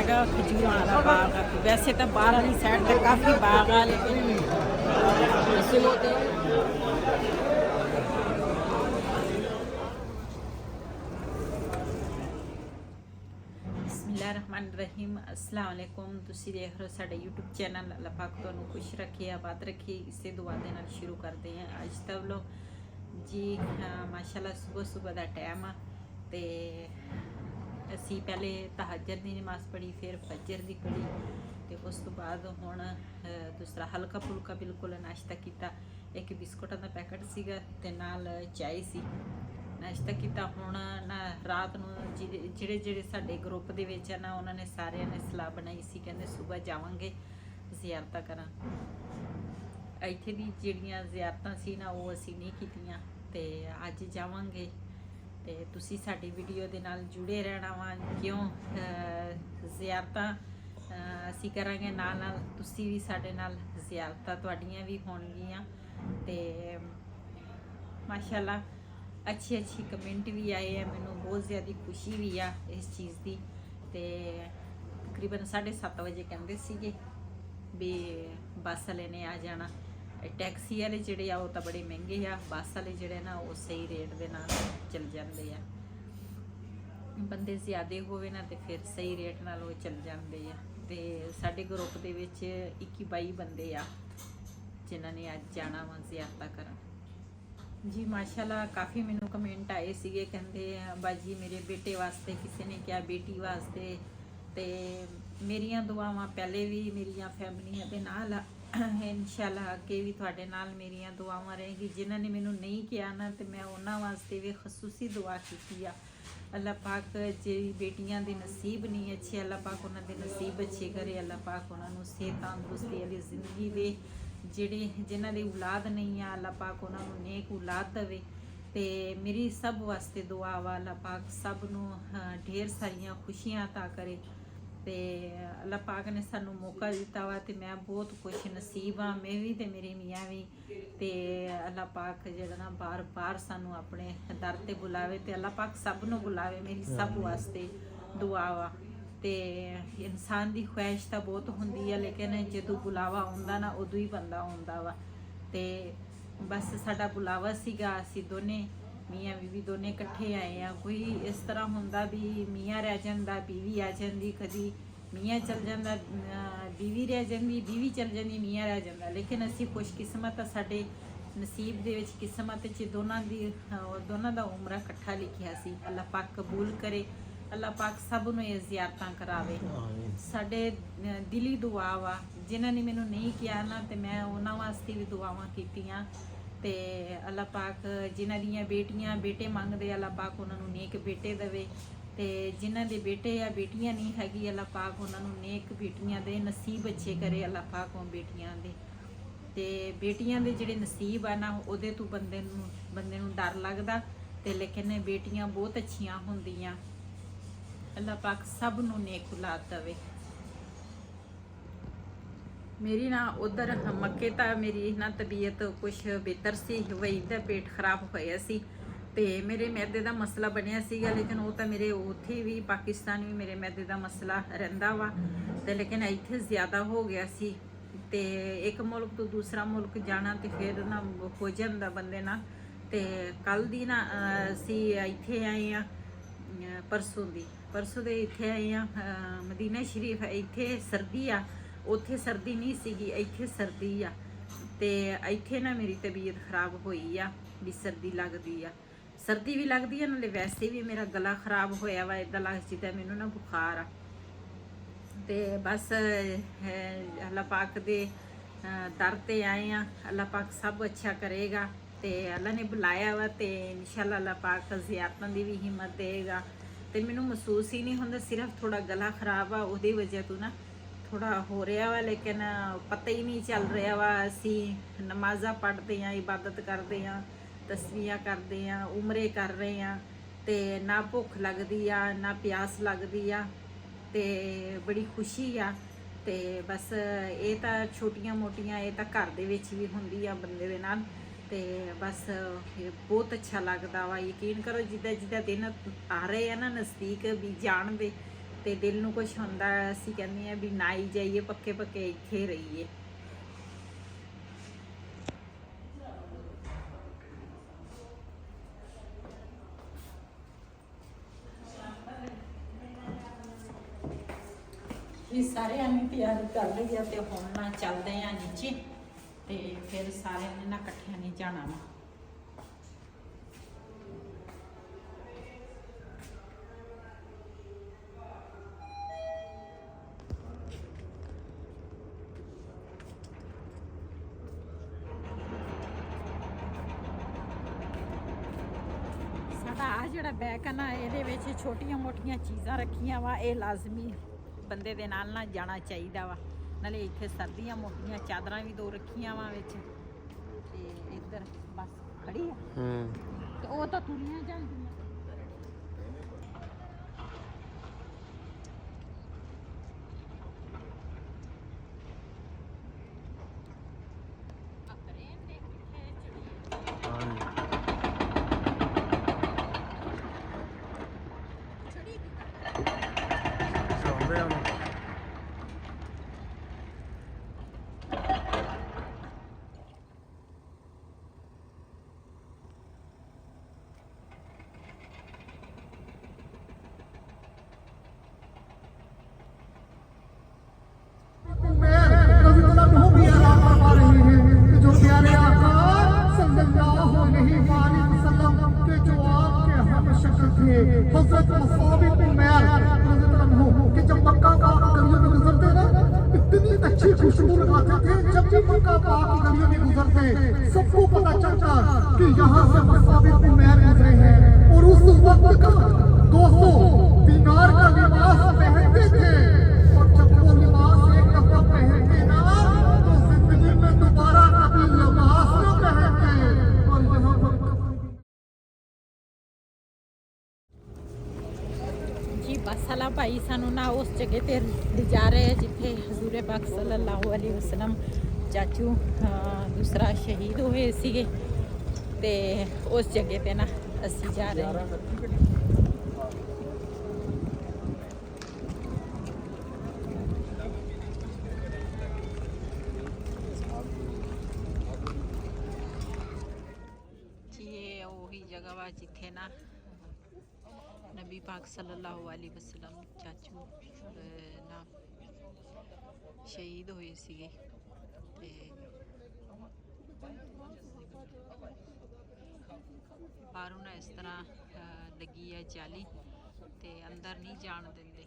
मेरा खजूरों वाला बाग है। वैसे तो बाहर वाली साइड पे काफ़ी बाग है, लेकिन बिस्मिल्लाहिर्रहमानिर्रहीम। अस्सलाम वालेकुम। तुसी देख रहे हो साडा यूट्यूब चैनल। अल्लाह पाक तुहानू खुश रखे, आबाद रखे। इसे दुआ दे नाल शुरू करते हैं अज दा व्लॉग जी। माशाल्लाह सुबह सुबह का टाइम आ ते असी पहले तहज्जुद की नमाज़ पढ़ी, फिर फजर की पढ़ी, तो उस तो बाद हुण दूसरा हल्का फुल्का बिल्कुल नाश्ता किया। एक बिस्कुटां का पैकेट सीगा ते नाल चाय सी, नाश्ता किया। हुण ना रात नूं जिहड़े जिहड़े साडे ग्रुप दे विच आ ना, उन्होंने सारिਆਂ ने सलाह बनाई सी, कहंदे सुबह जावांगे ज़ियारतां करन। ਇੱਥੇ ਦੀ ਜਿਹੜੀਆਂ ਜ਼ਿਆਰਤਾਂ ਸੀ ਨਾ ਉਹ ਅਸੀਂ ਨਹੀਂ ਕੀਤੀਆਂ ਤੇ ਅੱਜ ਜਾਵਾਂਗੇ ਤੇ ਤੁਸੀਂ ਸਾਡੀ ਵੀਡੀਓ ਦੇ ਨਾਲ ਜੁੜੇ ਰਹਿਣਾ ਵਾ। ਕਿਉਂ ਜ਼ਿਆਰਤਾਂ ਅਸੀਂ ਕਰਾਂਗੇ, ਨਾਲ ਨਾਲ ਤੁਸੀਂ ਵੀ ਸਾਡੇ ਨਾਲ ਜ਼ਿਆਰਤਾਂ ਤੁਹਾਡੀਆਂ ਵੀ ਹੋਣਗੀਆਂ। ਤੇ ਮਾਸ਼ਾਅੱਲਾ अच्छी कमेंट भी आए हैं, मैनू बहुत ज़्यादा खुशी भी आ इस चीज़ की। तो तकरीबन 7:30 बजे कहते सीगे भी बस वाले ने आ जाना। टैक्सी वाले जोड़े आ तो बड़े महंगे आ, बस वाले जोड़े ना वो सही रेट के नाल चल जाते हैं। बंदे ज़्यादा होवे ना तो फिर सही रेट नाल वो चल जाते हैं। तो साडे ग्रुप दे विच 21-22 बंदे आ जिन्हां ने अज जाना वा ज़ियारतां करन जी। माशाल्लाह काफ़ी मैनू कमेंट आए सीगे, कहंदे बाजी मेरे बेटे वास्ते, किसी ने क्या बेटी वास्ते। ते मेरियां दुआवां पहले भी मेरियां फैमिलियां दे नाल इंशाअल्लाह अगे भी तुहाडे नाल मेरियां दुआवां रहेगी। जिन्हां ने मैनू नहीं किया ना तो मैं उन्हां वास्ते भी खसूसी दुआ कीती आ। अल्लाह पाक जेड़ी बेटियां दे नसीब नहीं अच्छे, अल्लाह पाक उन्हां दे नसीब अच्छे करे। अल्लाह पाक उन्हां नू सेहत तंदुरुस्ती वाली जिंदगी दे। ਜਿਹੜੇ जिन्हां दी औलाद नहीं आ, अल्लाह पाक उन्हां नू नेक औलाद देवे। ते मेरी सब वास्ते दुआ वा, अल्लाह पाक सब नू ढेर सारियां खुशियां अता करे। ते अल्लाह पाक ने सानू मौका दिता वा ते मैं बहुत खुश नसीब हाँ, मैं भी ते मेरे मियाँ भी। ते अल्लाह पाक जेड़ा ना बार बार सानू अपने दर ते बुलावे, ते अल्लाह पाक सब नू बुलावे। मेरी सब वास्ते दुआ वा। ते इंसान की ख्वाहिश तो बहुत होंदी है, लेकिन जो बुलावा आउंदा ना उदों ही बंदा आउंदा वा। ते बस साडा बुलावा सीगा, असी दोने मियाँ बीवी दोने इकट्ठे आए हैं। कोई इस तरह होंदा भी मियाँ रह जांदा बीवी आ जांदी, कदी मियाँ चल जांदा बीवी रह जांदी, बीवी चल जांदी मियाँ रह जांदा। लेकिन असी खुशकिस्मत आ, साडे नसीब दे विच किस्मत च दोनों दा उमरा इकट्ठा लिखिया सी। अल्लाह पाक कबूल करे, अल्लाह पाक सब नूं ये ज़ियारतां करावे। साडे दिली दुआ वा, जिन्हां ने मैनू नहीं किया ना तो मैं उन्हां वास्ते भी दुआवां कीतियां। ते अल्लाह पाक जिन्हां दियां बेटियां बेटे मंगदे, अल्लाह पाक उन्हां नूं नेक बेटे देवे। ते जिन्हां दे बेटे या बेटियां नहीं हैगी, अल्लाह पाक उन्हां नूं नेक बेटियां दे नसीब अच्छे करे। अल्लाह पाक उन बेटियां दे ते बेटियां दे जिहड़े नसीब आ ना उहदे तो बंदे नूं डर लगदा। ते लेकिन बेटियां बहुत अच्छियां हुंदियां। अल्लाह पाक सब नूं नेक औलाद देवे। मेरी ना उधर मक्के तो मेरी ना तबीयत कुछ बेहतर सी, वही दा पेट खराब होया सी ते मेरे मैदे का मसला बनिया सीगा। लेकिन वो तो मेरे उत्थे भी पाकिस्तान भी मेरे मैदे का मसला रहिंदा वा, ते लेकिन इत्थे ज़्यादा हो गया सी। ते एक मुल्क तो दूसरा मुल्क जाना तो फिर ना हो जांदा बंदे ना। ते कल दी ना असी इत्थे आए हैं परसों दे इत्थे आए हैं मदीना शरीफ। इत्थे सर्दी आ, उत्थे सर्दी नहीं सीगी, इत्थे सर्दी आ। ते इत्थे ना मेरी तबीयत खराब होई आ, भी सर्दी लगदी आ। सर्दी भी लगदी आ, नाले वैसे भी मेरा गला खराब होया वा, इदां लग जिद्दां मैनू ना बुखार आ। ते बस अल्लाह पाक दे दर ते आए हैं, अल्लाह पाक सब अच्छा करेगा। ते अल्लाह ने बुलाया वा, ते इंशाअल्लाह अल्लाह पाक ज़ियारतां दी भी हिम्मत देगा। तो मैनू महसूस ही नहीं होंदा, सिर्फ थोड़ा गला खराब आ, उहदी वजह तो ना थोड़ा हो रहा वा। लेकिन पता ही नहीं चल रहा वा। असी नमाज़ां पढ़ते हैं, इबादत करते हैं, तस्बीहां करते हैं, उमरे कर रहे हैं, तो ना भुख लगती आ ना प्यास लगती आ, ते बड़ी खुशी आ। ते बस ये तो छोटियां मोटियां ये तो घर दे विच भी हुंदी आ बंदे दे नाल। ते बस बहुत अच्छा लगता वा। यकीन करो जिद्दां जिद्दां दिन आ रहे हैं ना नज़दीक भी जान दे, ਤੇ ਦਿਲ ਨੂੰ ਕੁਛ ਹੁੰਦਾ, ਅਸੀਂ ਕਹਿੰਦੇ ਆ ਵੀ ਨਾ ਹੀ ਜਾਈਏ, ਪੱਕੇ ਪੱਕੇ ਇੱਥੇ ਰਹੀਏ। ਇਹ ਸਾਰਿਆਂ ਨੇ ਤਿਆਰੀ ਕਰ ਲਈ ਆ ਤੇ ਹੁਣ ਨਾ ਚੱਲਦੇ ਆ ਨੀਚੇ ਤੇ ਫਿਰ ਸਾਰਿਆਂ ਨੇ ਨਾ ਇਕੱਠਿਆਂ ਨੇ ਜਾਣਾ ਵਾ। ਸਾਡਾ ਆ ਜਿਹੜਾ ਬੈਗ ਆ ਨਾ, ਇਹਦੇ ਵਿੱਚ ਛੋਟੀਆਂ ਮੋਟੀਆਂ ਚੀਜ਼ਾਂ ਰੱਖੀਆਂ ਵਾ। ਇਹ ਲਾਜ਼ਮੀ ਬੰਦੇ ਦੇ ਨਾਲ ਨਾ ਜਾਣਾ ਚਾਹੀਦਾ ਵਾ। ਨਾਲੇ ਇੱਥੇ ਸਰਦੀਆਂ ਮੋਟੀਆਂ ਚਾਦਰਾਂ ਵੀ 2 ਰੱਖੀਆਂ ਵਾ ਵਿੱਚ, ਤੇ ਇੱਧਰ ਬਸ ਖੜੀ ਆ ਤੇ ਉਹ ਤਾਂ ਤੁਰੀਆਂ ਜਾਂਦੀਆਂ। हज़रत मुसाबिक उमैर कि जब मक्का पाक गलियों में गुजरते ना, इतनी अच्छी खुशबू लगाते थे। जब भी मक्का पाक गलियों में गुजरते, सबको पता चलता कि यहाँ से मुसाबिक उमैर गुजरे हैं। और उस वक्त का दोस्तों दीनार का लिबास पहनते थे, और जब वो लिबास एक दफा पहनते ना तो जिंदगी में दोबारा कभी लिबास न पहनते। और यहाँ पर जी बस वाला भाई सानू ना उस जगह ते ले जा रहे हैं जिथे हजूर पाक सल्लल्लाहु अलैहि वसल्लम चाचू दूसरा शहीद होए सीगे, ते उस जगह ते ना असी जा रहे हैं। ये वही जगह वा जिथे ना नबी पाक सल्लल्लाहु अलैहि वसल्लम चाचू ना शहीद होए सीगे। ते बाहरों ना इस तरह लगी है जाली ते अंदर नहीं जान देंगे।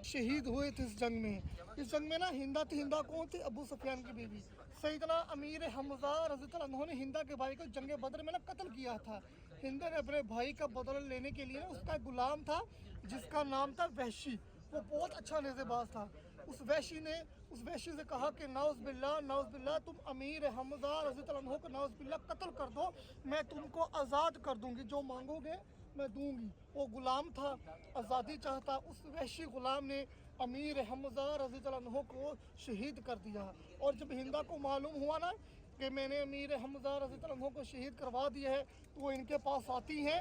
शहीद हुए थे इस जंग में। इस जंग में ना हिंदा थी। हिंदा कौन थी? अबू सुफियान की बीवी सैयदना अमीर हमजा रज़ियल्लाहु अन्हु ने हिंदा के भाई को जंग बदर में ना कत्ल किया था। हिंदा ने अपने भाई का बदला लेने के लिए उसका गुलाम था जिसका नाम था वहशी। वो बहुत अच्छा नेज़ेबाज था। उस वहशी से कहा कि नाउज़ बिल्लाह तुम अमीर हमजा रज़ियल्लाहु अन्हु को नाउज़ बिल्लाह कत्ल कर दो, मैं तुमको आज़ाद कर दूंगी, जो मांगोगे मैं दूंगी। वो गुलाम था, आज़ादी चाहता। उस वहशी गुलाम ने अमीर हमजा रज़ियल्लाहु अन्हु को शहीद कर दिया। और जब हिंदा को मालूम हुआ ना कि मैंने अमीर हमजा रज़ियल्लाहु अन्हु को शहीद करवा दिया है, तो वो इनके पास आती हैं,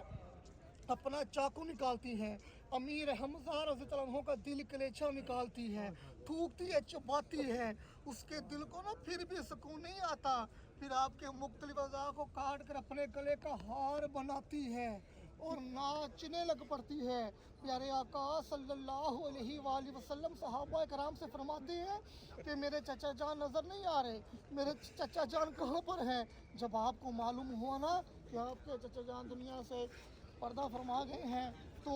अपना चाकू निकालती हैं, अमीर हमजा रज़ियल्लाहु अन्हु का दिल कलेचा निकालती है, थूकती है, चबाती है। उसके दिल को ना फिर भी सुकून नहीं आता। फिर आपके मुख्तलिफ अज़ा को काट कर अपने गले का हार बनाती है और नाचने लग पड़ती है। प्यारे आका सल्लल्लाहु अलैहि वसल्लम सहाबा कराम से फरमाते हैं कि मेरे चचा जान नज़र नहीं आ रहे, मेरे चचा जान कहाँ पर हैं? जब आपको मालूम हुआ ना कि आपके चचा जान दुनिया से पर्दा फरमा गए हैं, तो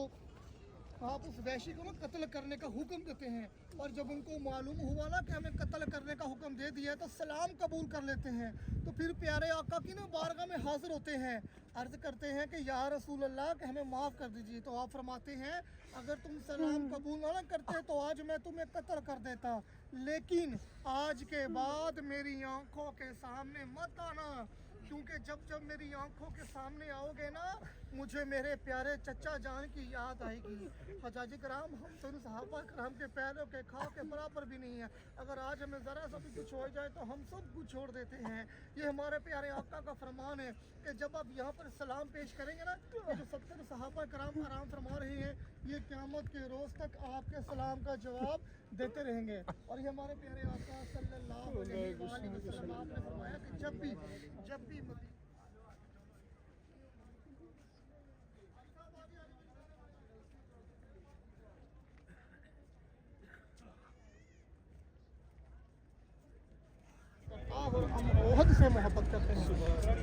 आप उस वैशी को ना कत्ल करने का हुक्म देते हैं। और जब उनको मालूम हुआ ना कि हमें कत्ल करने का हुक्म दे दिया है, तो सलाम कबूल कर लेते हैं। तो फिर प्यारे आका की ना बारगाह में हाजिर होते हैं, अर्ज करते हैं कि या रसूल अल्लाह कि हमें माफ़ कर दीजिए। तो आप फरमाते हैं अगर तुम सलाम कबूल ना करते तो आज मैं तुम्हें कत्ल कर देता, लेकिन आज के बाद मेरी आंखों के सामने मत आना, क्योंकि जब मेरी आंखों के सामने आओगे ना मुझे मेरे प्यारे चचा जान की याद आएगी। हजाजी कराम हम तो सहाबा कराम के पैरों के खाओ के बराबर भी नहीं है। अगर आज हमें ज़रा सा भी कुछ हो जाए तो हम सब कुछ छोड़ देते हैं। ये हमारे प्यारे आका का फरमान है कि जब आप यहाँ पर सलाम पेश करेंगे ना, ये जो 70 सहाबा कराम आराम फरमा रहे हैं, ये क़यामत के रोज़ तक आपके सलाम का जवाब देते रहेंगे। और ये हमारे प्यारे आका सल्लल्लाहु अलैहि वसल्लम आपने फरमाया कि जब भी और हम बहुत से मोहब्बत करते हैं।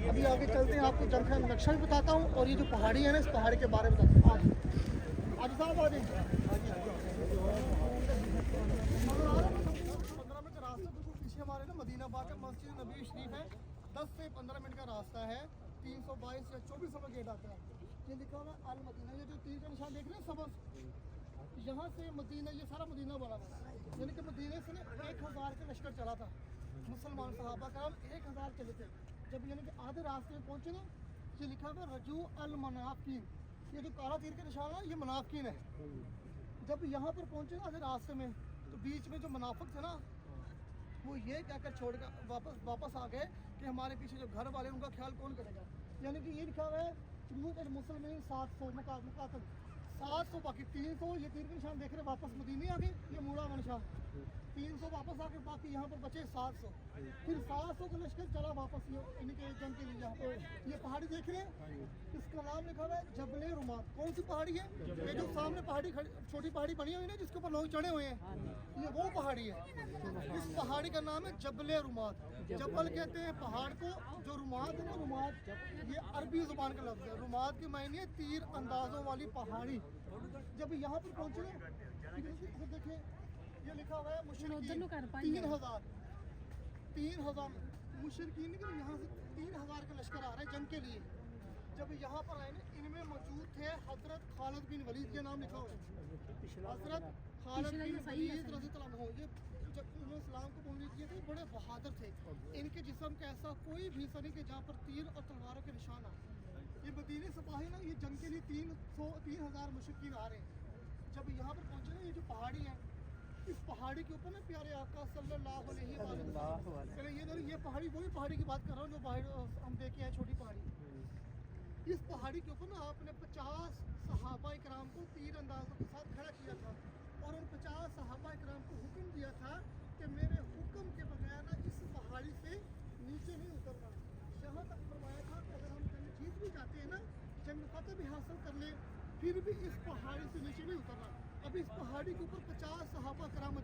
अभी आगे चलते हैं, आपको जंग का नक्शा भी बताता हूँ और ये जो पहाड़ी है ना, इस पहाड़ी के बारे में बताता हूँ। आज साहब आ जाइए। 15 मिनट का रास्ता बिल्कुल पीछे हमारे ना मदीना पाक है, मस्जिद नबी शरीफ है। 10 से 15 मिनट का रास्ता है। 322 या 24 नंबर गेट आता है। ये लिखा हुआ है अल मदीना। ये जो तीर का निशान देख रहे हैं सबस, यहाँ से मदीना, ये सारा मदीना बना हुआ है। यानी कि मदीने से ना 1000 का लश्कर चला था। मुसलमान सहाबा कराम 1000 चले थे। जब यानी कि आधे रास्ते में पहुंचे ना, ये लिखा हुआ रजू अल मनाफिन। ये जो काला तीर का निशान है, ये मुनाफिकीन है। जब यहाँ पर पहुंचे ना आधे रास्ते में, तो बीच में जो मुनाफिक थे ना, वो ये कहकर छोड़कर वापस आ गए कि हमारे पीछे जो घर वाले उनका ख्याल कौन करेगा। यानी कि ये लिखा हुआ है मुसलमान 700 मुकातल 700, बाकी 300 ये तीर के निशान देख रहे वापस मदीने आ गए। ये मुड़ा हुआ निशान 300 वापस आके बाकी यहाँ पर बचे 700। फिर 700 का लश्कर चला वापस ये इनके जंग के लिए। यहाँ पर ये पहाड़ी देख रहे हैं, इसका नाम लिखा हुआ है जबले रुमात। कौन सी पहाड़ी है? ये जो सामने पहाड़ी छोटी पहाड़ी बनी हुई है जिसके ऊपर लोग चढ़े हुए हैं, ये वो पहाड़ी है। इस पहाड़ी का नाम है जबले रुमात। जबल कहते हैं पहाड़ को, जो रुमात है ना, रुमात ये अरबी जुबान का लफ्ज़ है। रुमात की मायने है तीर अंदाजों वाली पहाड़ी। जब यहाँ पर पहुँचे तो देखिए ये लिखा हुआ है मुशरिकीन 3000 मुशरिकीन के यहाँ से 3000 का लश्कर आ रहा है जंग के लिए। जब यहाँ पर आए ना, इनमें मौजूद थे हजरत खालिद बिन वलीद, के नाम लिखा हुआ है हजरत खालिद बिन वलीद रज़ियल्लाहु अन्हु। ये जब उन्होंने इस्लाम को कबूल किया थे, बड़े बहादुर थे। इनके जिस्म का ऐसा कोई भी हिस्सा नहीं कि जहाँ पर तीर और तलवारों के निशान आ। ये मदीने सिपाही ना, ये जंग के लिए 3000 मुशरिकीन आ रहे हैं। जब यहाँ पर पहुँचे ना, ये जो पहाड़ी है, इस पहाड़ी के ऊपर ना प्यारे आका सल्लल्लाहु अलैहि वसल्लम, ये पहाड़ी वही पहाड़ी की बात कर रहा हूँ जो पहाड़ी हम देखे हैं, छोटी पहाड़ी। इस पहाड़ी के ऊपर ना आपने 50 सहाबा इकराम को तीर अंदाजों के साथ खड़ा किया था और उन 50 सहाबा इकराम को हुक्म दिया था कि मेरे हुक्म के बगैर ना इस पहाड़ी से नीचे नहीं उतरना। यहाँ तक फरमाया था कि अगर हम जंग जीत भी जाते हैं ना, जंग फतह भी हासिल कर ले, फिर भी इस पहाड़ी से नीचे नहीं उतरना। अब इस पहाड़ी के ऊपर 50 सहाबा कराम